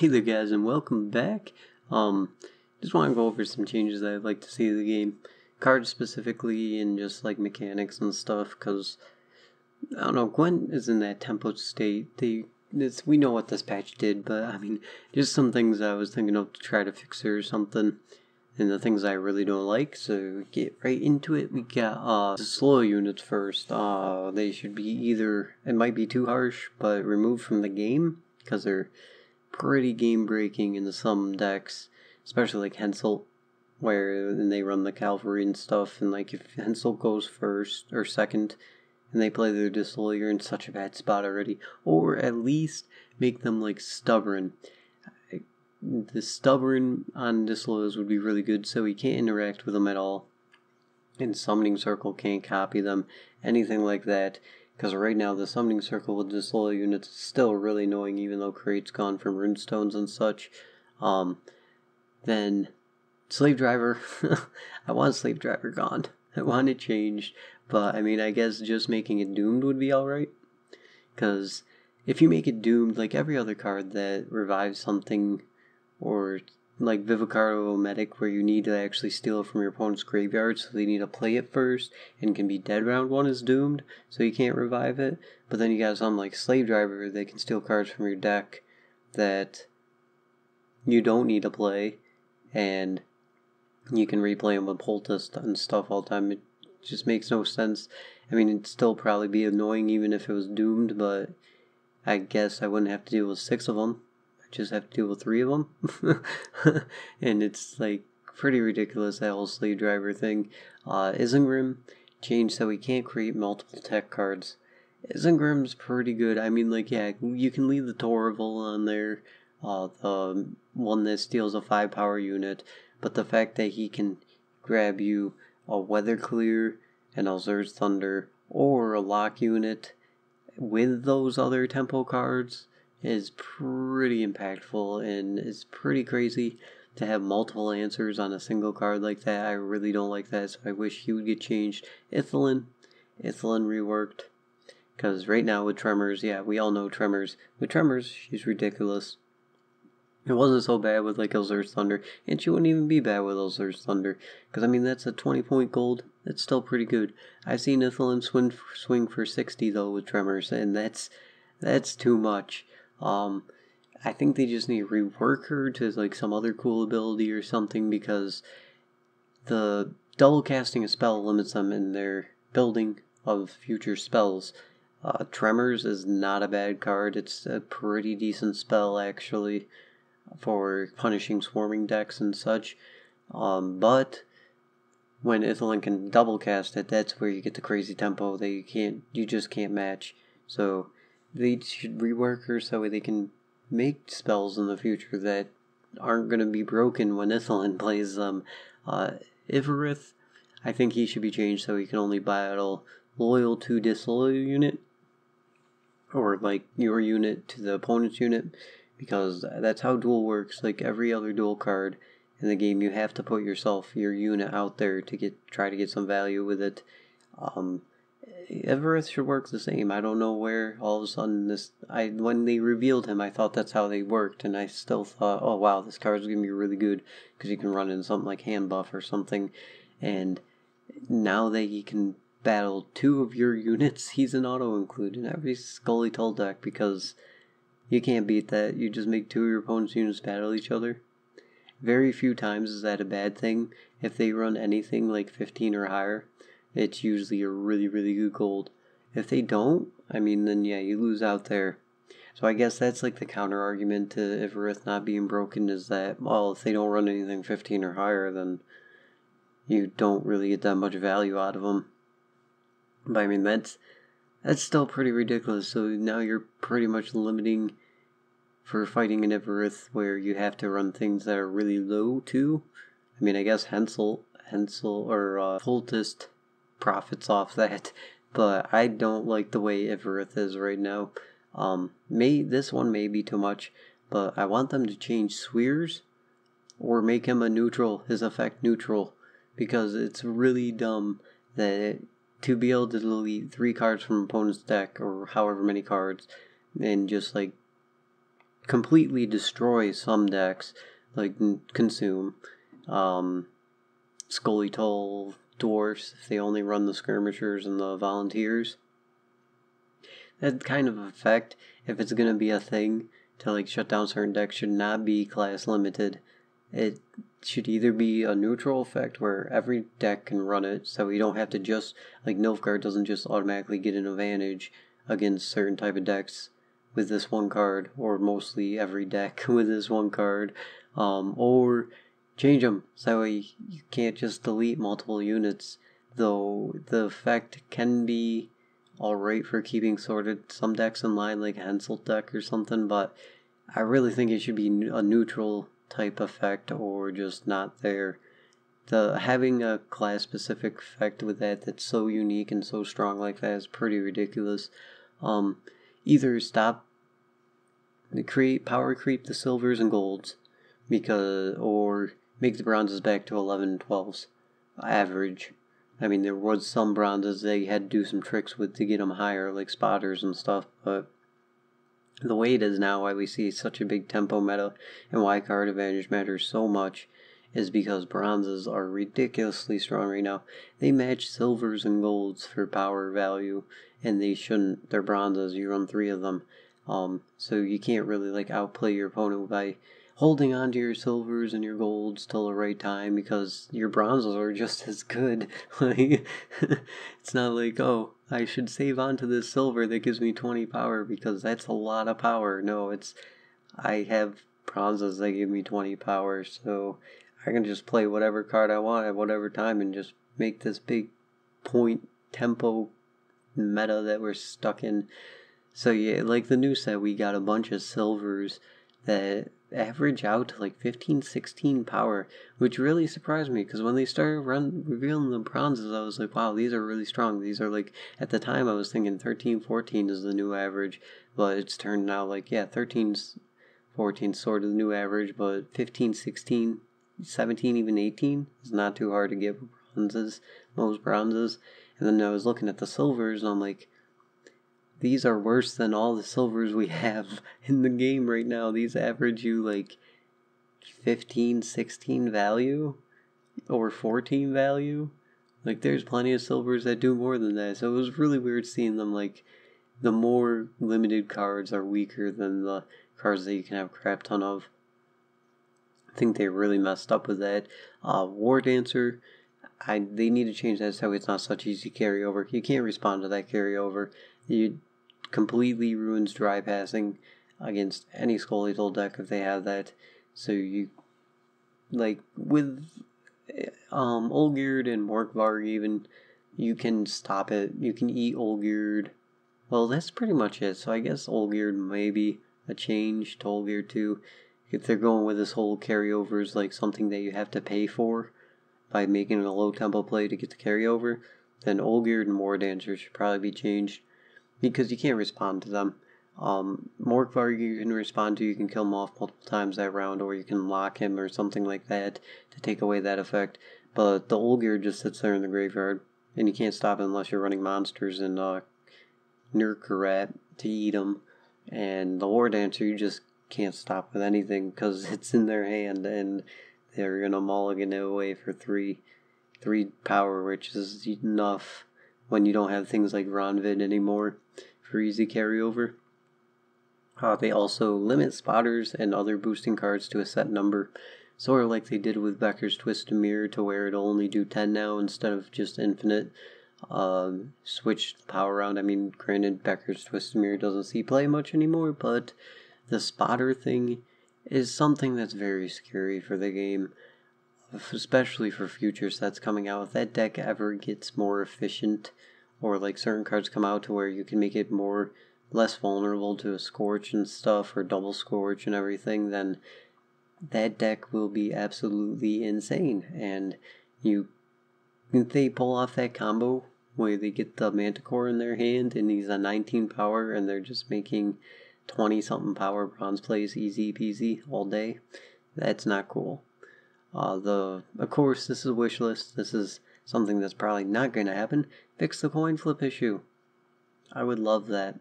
Hey there guys, and welcome back. Just want to go over some changes that I'd like to see in the game. Cards specifically, and just like mechanics and stuff, because, I don't know, Gwent is in that tempo state. We know what this patch did, but I mean, just some things I was thinking of to try to fix it or something. And the things I really don't like, so get right into it. We got the slow units first. They should be either, it might be too harsh, but removed from the game, because they're pretty game breaking in some decks, especially like Hensel, where then they run the cavalry and stuff, and like if Hensel goes first or second and they play their Disloyal, you're in such a bad spot already. Or at least make them like stubborn. The stubborn on Disloyals would be really good, so he can't interact with them at all. And Summoning Circle can't copy them, anything like that. Because right now the Summoning Circle with Disloyal units is still really annoying, even though Crate's gone from Runestones and such. Then Slave Driver. I want Slave Driver gone. I want it changed. But I mean, I guess just making it doomed would be alright. Because if you make it doomed, like every other card that revives something, or like Vivicardo Medic, where you need to actually steal it from your opponent's graveyard, so they need to play it first and can be dead round one, is doomed, so you can't revive it. But then you got something like Slave Driver, they can steal cards from your deck that you don't need to play, and you can replay them with Poultice and stuff all the time. It just makes no sense. I mean, it'd still probably be annoying even if it was doomed, but I guess I wouldn't have to deal with 6 of them. Just have to deal with 3 of them. And it's like pretty ridiculous, that whole Slave Driver thing. Isengrim changed so we can't create multiple tech cards. Isengrim's pretty good. I mean, like, yeah, you can leave the Torval on there, the one that steals a 5 power unit, but the fact that he can grab you a Weather Clear, an Azur's Thunder, or a lock unit with those other tempo cards is pretty impactful, and it's pretty crazy to have multiple answers on a single card like that. I really don't like that, so I wish he would get changed. Ithilien reworked, because right now with Tremors, yeah, we all know Tremors. With Tremors, she's ridiculous. It wasn't so bad with like Azur's Thunder, and she wouldn't even be bad with Azur's Thunder, because I mean that's a 20-point gold. It's still pretty good. I've seen Ithilien swing for 60 though with Tremors, and that's too much. I think they just need to rework her to like some other cool ability or something, because the double casting a spell limits them in their building of future spells. Tremors is not a bad card. It's a pretty decent spell actually for punishing swarming decks and such. But when Ithilien can double cast it, that's where you get the crazy tempo that you just can't match. So they should rework her so they can make spells in the future that aren't going to be broken when Ithilien plays them. Ivarith, I think he should be changed so he can only battle loyal to disloyal unit, or like your unit to the opponent's unit, because that's how duel works. Like every other duel card in the game, you have to put your unit out there to try to get some value with it. Everest should work the same. I don't know where all of a sudden when they revealed him, I thought that's how they worked, and I still thought, oh wow, this card's gonna be really good because you can run in something like hand buff or something. And now that he can battle 2 of your units, he's an auto include in every Scully Tull deck, because you can't beat that. You just make 2 of your opponent's units battle each other. Very few times is that a bad thing. If they run anything like 15 or higher, it's usually a really, really good gold. If they don't, I mean, then yeah, you lose out there. So I guess that's like the counter argument to Ivarith not being broken, is that, well, if they don't run anything 15 or higher, then you don't really get that much value out of them. But I mean, that's still pretty ridiculous. So now you're pretty much limiting for fighting an Ivarith where you have to run things that are really low too. I mean, I guess Hensel or Poultice profits off that, but I don't like the way Ivarith is right now. This one may be too much, but I want them to change Swears or make him a neutral, his effect neutral, because it's really dumb that to be able to delete 3 cards from opponent's deck, or however many cards, and just like completely destroy some decks, like consume. Scully Toll dwarfs, if they only run the skirmishers and the volunteers. That kind of effect, if it's going to be a thing to like shut down certain decks, should not be class limited. It should either be a neutral effect where every deck can run it, so we don't have to just, like Nilfgaard doesn't just automatically get an advantage against certain type of decks with this one card, or mostly every deck with this one card, or change them so you can't just delete multiple units, though the effect can be alright for keeping sorted some decks in line, like a Hensel deck or something, but I really think it should be a neutral type effect or just not there. Having a class specific effect with that's so unique and so strong like that is pretty ridiculous. Either stop power creep the silvers and golds, or make the bronzes back to 11 and 12s average. I mean, there was some bronzes they had to do some tricks with to get them higher, like spotters and stuff, but the way it is now, why we see such a big tempo meta and why card advantage matters so much is because bronzes are ridiculously strong right now. They match silvers and golds for power value, and they shouldn't. They're bronzes, you run 3 of them. So you can't really like outplay your opponent by holding on to your silvers and your golds till the right time, because your bronzes are just as good. Like, it's not like, oh, I should save onto this silver that gives me 20 power because that's a lot of power. No, I have bronzes that give me 20 power, so I can just play whatever card I want at whatever time and just make this big point tempo meta that we're stuck in. So yeah, like the new set, we got a bunch of silvers that average out to like 15, 16 power, which really surprised me, because when they started revealing the bronzes, I was like, wow, these are really strong. These are like, at the time I was thinking 13, 14 is the new average, but it's turned out like, yeah, 13, 14 sort of the new average, but 15, 16, 17, even 18 is not too hard to get bronzes, most bronzes. And then I was looking at the silvers, and I'm like, these are worse than all the silvers we have in the game right now. These average you like 15, 16 value or 14 value. Like, there's plenty of silvers that do more than that. So it was really weird seeing them, like, the more limited cards are weaker than the cards that you can have a crap ton of. I think they really messed up with that. War Dancer, they need to change that so it's not such easy carryover. You can't respond to that carryover. You completely ruins dry passing against any Skeletal deck if they have that. So you, like, with Olgierd and Morkvarg even, you can stop it. You can eat Olgierd. Well, that's pretty much it. So I guess Olgierd may be a change to Olgierd 2. If they're going with this whole carryovers like something that you have to pay for by making a low tempo play to get the carryover, then Olgierd and War Dancer should probably be changed, because you can't respond to them. Morkvarg you can respond to, you can kill him off multiple times that round, or you can lock him or something like that to take away that effect. But the Olgierd just sits there in the graveyard, and you can't stop it unless you're running monsters and Nurkarat to eat them. And the War Dancer you just can't stop with anything because it's in their hand, and they're gonna mulligan it away for 3 power, which is enough when you don't have things like Ronvid anymore for easy carryover. They also limit spotters and other boosting cards to a set number, sort of like they did with Becker's Twisted Mirror, to where it'll only do 10 now instead of just infinite. Switch the power around. I mean, granted, Becker's Twisted Mirror doesn't see play much anymore, but the spotter thing is something that's very scary for the game, especially for future sets coming out. If that deck ever gets more efficient, or like certain cards come out to where you can make it less vulnerable to a Scorch and stuff, or double Scorch and everything, then that deck will be absolutely insane. And if they pull off that combo where they get the Manticore in their hand and he's a 19 power and they're just making 20 something power bronze plays easy peasy all day, that's not cool. Of course, this is a wish list. This is something that's probably not going to happen. Fix the coin flip issue. I would love that.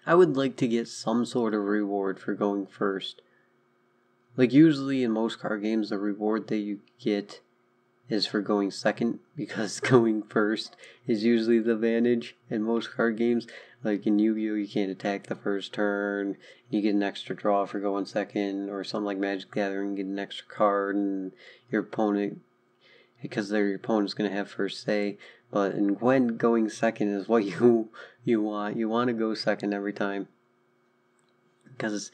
I would like to get some sort of reward for going first. Like usually in most card games, the reward that you get is for going second, because going first is usually the advantage in most card games. Like in Yu-Gi-Oh, you can't attack the first turn, you get an extra draw for going second, or something like Magic the Gathering, you get an extra card, and your opponent, because your opponent's going to have first say. But in Gwent, going second is what you want. You want to go second every time. Because,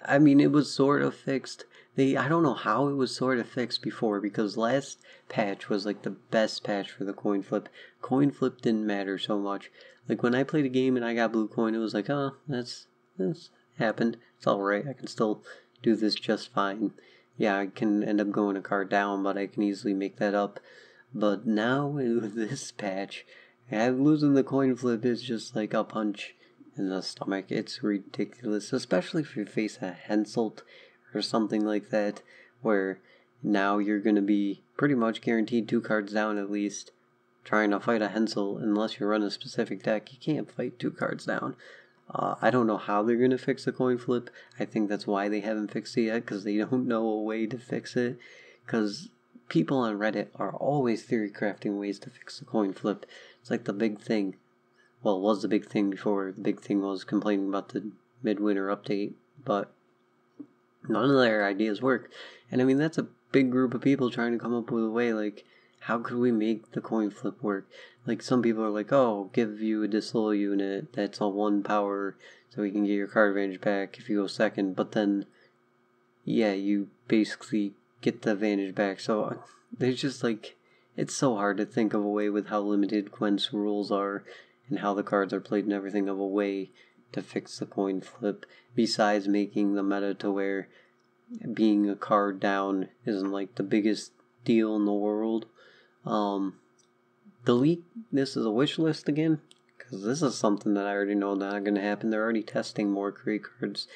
I mean, it was sort of fixed. I don't know how it was sort of fixed before, because last patch was like the best patch for the coin flip. Coin flip didn't matter so much. Like when I played a game and I got blue coin, it was like, oh, that's happened. It's alright. I can still do this just fine. Yeah, I can end up going a card down, but I can easily make that up. But now with this patch, losing the coin flip is just like a punch in the stomach. It's ridiculous, especially if you face a Henselt or something like that, where now you're going to be pretty much guaranteed 2 cards down at least. Trying to fight a Henselt, unless you run a specific deck, you can't fight 2 cards down. I don't know how they're going to fix the coin flip. I think that's why they haven't fixed it yet, because they don't know a way to fix it. Because people on Reddit are always theory crafting ways to fix the coin flip. It's like the big thing. Well, it was the big thing before. The big thing was complaining about the midwinter update, but none of their ideas work. And I mean, that's a big group of people trying to come up with a way, like, how could we make the coin flip work? Like, some people are like, oh, give you a disloyal unit that's a 1 power, so we can get your card advantage back if you go second. But then, yeah, you basically get the advantage back. So there's just like, it's so hard to think of a way with how limited Gwent's rules are and how the cards are played and everything, of a way to fix the coin flip, besides making the meta to where being a card down isn't like the biggest deal in the world. Delete this as a wish list again, because this is something that I already know not going to happen. They're already testing more create cards.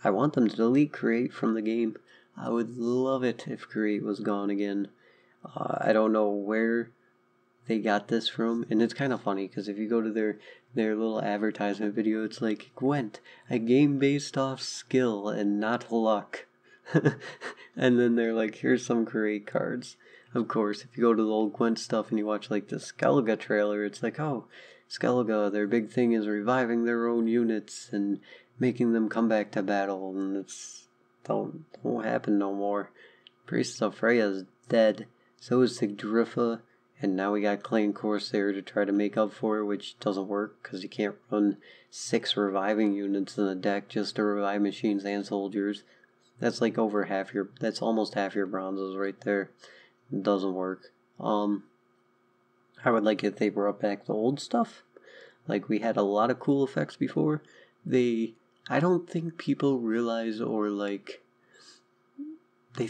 I want them to delete create from the game. I would love it if create was gone again. I don't know where they got this from, and it's kind of funny because if you go to their little advertisement video, it's like, Gwent, a game based off skill and not luck. And then they're like, here's some create cards. Of course, if you go to the old Gwent stuff and you watch like the Skellige trailer, it's like, oh, Skellige, their big thing is reviving their own units and making them come back to battle, and it's don't happen no more. Priest of Freya is dead. So is Sigdrifa, and now we got Clan Corsair to try to make up for it, which doesn't work because you can't run 6 reviving units in a deck just to revive machines and soldiers. That's like over half your. That's almost half your bronzes right there. It doesn't work. I would like if they brought back the old stuff. Like, we had a lot of cool effects before. I don't think people realize, or like, they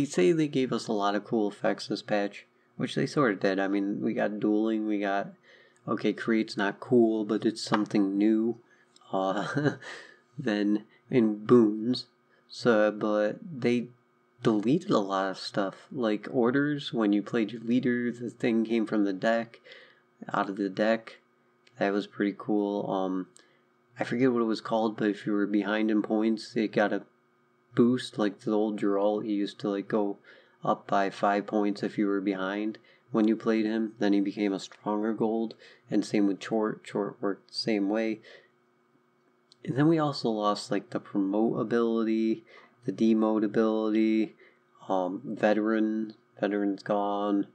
say they gave us a lot of cool effects this patch, which they sort of did. I mean, we got dueling, we got, okay, create's not cool, but it's something new. Then in boons. So, but they deleted a lot of stuff, like orders. When you played your leader, the thing came from the deck, out of the deck. That was pretty cool. I forget what it was called, but if you were behind in points, it got a boost, like the old Geralt. He used to like go up by 5 points if you were behind when you played him. Then he became a stronger gold, and same with Chort. Chort worked the same way. And then we also lost like the promote ability, the demote ability, veteran's gone.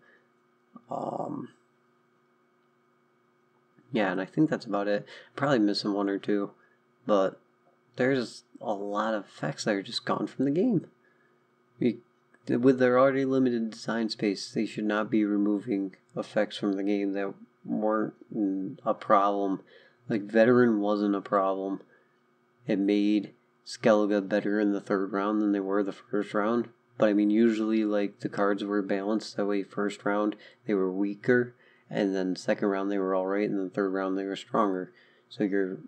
Yeah, and I think that's about it. Probably missing 1 or 2, but there's a lot of effects that are just gone from the game. With their already limited design space, they should not be removing effects from the game that weren't a problem. Like, veteran wasn't a problem. It made Skellige better in the 3rd round than they were the 1st round. But I mean, usually like the cards were balanced. That way, 1st round they were weaker, and then 2nd round they were alright, and then 3rd round they were stronger. So your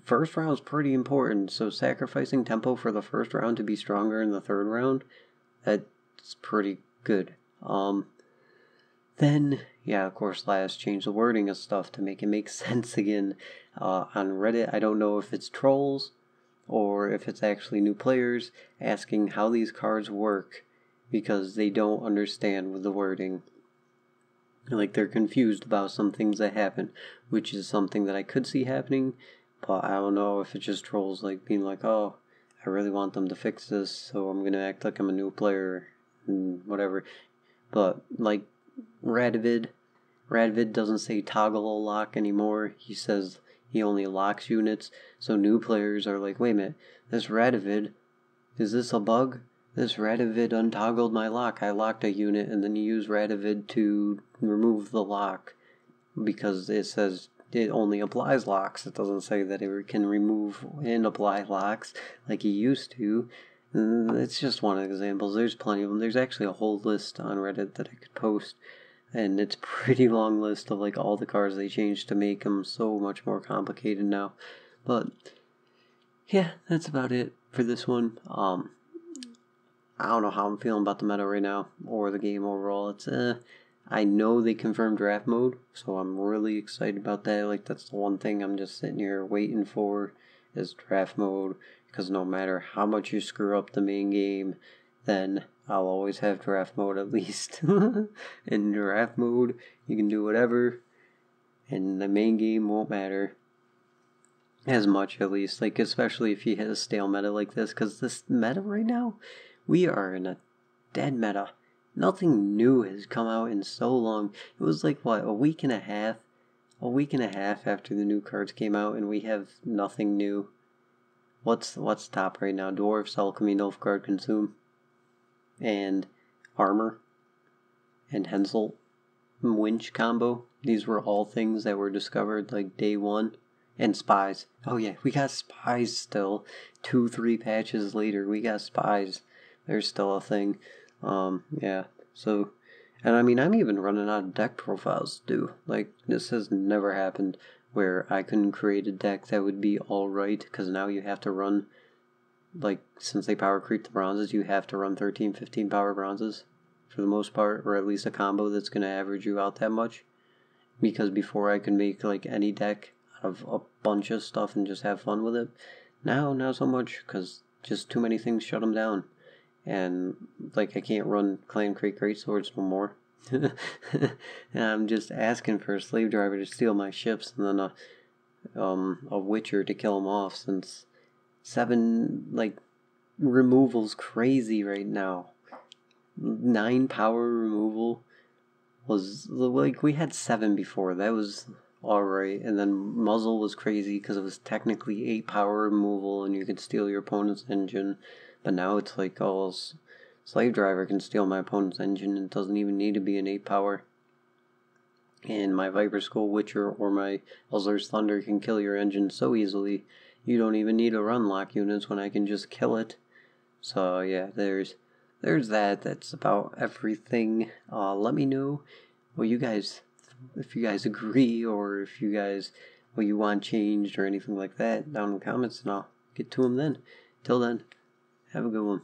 1st round is pretty important. So sacrificing tempo for the 1st round to be stronger in the 3rd round, that's pretty good. Then, yeah, of course, Last changed the wording of stuff to make it make sense again. On Reddit, I don't know if it's trolls or if it's actually new players asking how these cards work because they don't understand with the wording. Like, they're confused about some things that happen, which is something that I could see happening, but I don't know if it's just trolls, like, being like, oh, I really want them to fix this, so I'm gonna act like I'm a new player, and whatever. But, like, Radovid doesn't say toggle lock anymore. He says he only locks units, so new players are like, wait a minute, this Radovid, is this a bug? This Radovid untoggled my lock. I locked a unit and then you use Radovid to remove the lock because it says it only applies locks. It doesn't say that it can remove and apply locks like he used to. It's just one example. There's plenty of them. There's actually a whole list on Reddit that I could post, and it's a pretty long list of like all the cards they changed to make them so much more complicated now. But yeah, that's about it for this one. I don't know how I'm feeling about the meta right now, or the game overall. It's, I know they confirmed draft mode, so I'm really excited about that. Like, that's the one thing I'm just sitting here waiting for, is draft mode, because no matter how much you screw up the main game, then I'll always have draft mode at least. In draft mode, you can do whatever, and the main game won't matter as much, at least. Like, especially if you hit a stale meta like this, because this meta right now, we are in a dead meta. Nothing new has come out in so long. It was like, what, a week and a half? A week and a half after the new cards came out, and we have nothing new. What's top right now? Dwarfs, Alchemy, Nilfgaard, Consume, and Armor, and Hensel, Winch combo. These were all things that were discovered like day one. And Spies. Oh yeah, we got Spies still. 2-3 patches later, we got Spies. They're still a thing. Yeah. So, and I mean, I'm even running out of deck profiles to do. Like, this has never happened where I couldn't create a deck that would be alright, because now you have to run, like, since they power creep the bronzes, you have to run 13, 15 power bronzes for the most part, or at least a combo that's going to average you out that much. Because before I could make, like, any deck out of a bunch of stuff and just have fun with it. Now, not so much, because just too many things shut them down. And, like, I can't run Clan Crate Greatswords no more. And I'm just asking for a slave driver to steal my ships and then a witcher to kill them off, since 7, like, removal's crazy right now. 9 power removal was, like, we had 7 before. That was alright. And then Muzzle was crazy because it was technically 8 power removal and you could steal your opponent's engine. But now it's like, oh, Slave Driver can steal my opponent's engine and it doesn't even need to be an 8 power. And my Viper Skull Witcher or my Elzar's Thunder can kill your engine so easily. You don't even need to run lock units when I can just kill it. So yeah, there's that. That's about everything. Let me know what you guys, if you guys agree, or if you guys, what you want changed or anything like that down in the comments, and I'll get to them then. Till then, have a good one.